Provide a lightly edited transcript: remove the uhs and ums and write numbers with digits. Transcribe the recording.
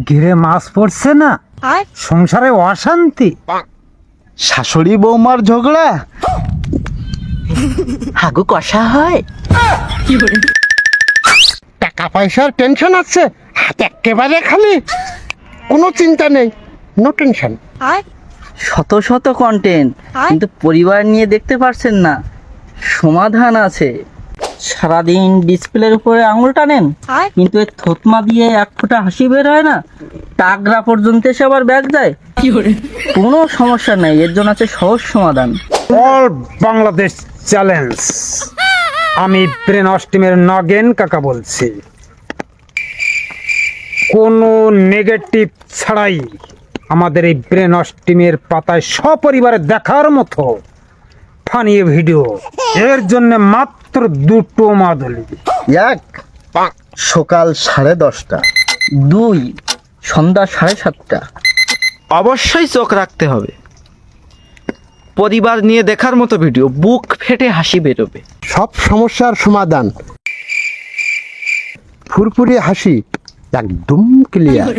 ঘিরে মাছ পড়ছে না, সংসারে অশান্তি, শাশুড়ি বৌমার ঝগড়া, হাগু কষা হয়। টাকা পয়সার টেনশন আছে, হাত একেবারে খালি, কোনো চিন্তা নেই, নো টেনশন। শত শত কন্টেন্ট, কিন্তু পরিবার নিয়ে দেখতে পারছেন না। সমাধান আছে। সারাদিন ডিসপ্লের উপরে আঙুল টানেন, কিন্তু এর থতমা দিয়ে এক ফোঁটা হাসি বের হয় না, টাগরা পর্যন্ত এসে আবার ব্যাগ যায়। কোনো সমস্যা নেই, এর জন্য আছে সহজ সমাধান। All Bangladesh challenge. আমি ব্রেন অস্টিমের নগেন কাকা বলছি। কোনো নেগেটিভ ছাড়াই আমাদের এই ব্রেন অস্টিমের পাতায় সপরিবারে দেখার মতো ফানি ভিডিও। এর জন্য মাত্র 2টো মাদুলি। 1 সকাল 10:30, 2 সন্ধ্যা 7:30। অবশ্যই চোখ রাখতে হবে। পরিবার নিয়ে দেখার মতো ভিডিও, বুক ফেটে হাসি বেরোবে। সব সমস্যার সমাধান, ফুরফুরে হাসি, একদম ক্লিয়ার।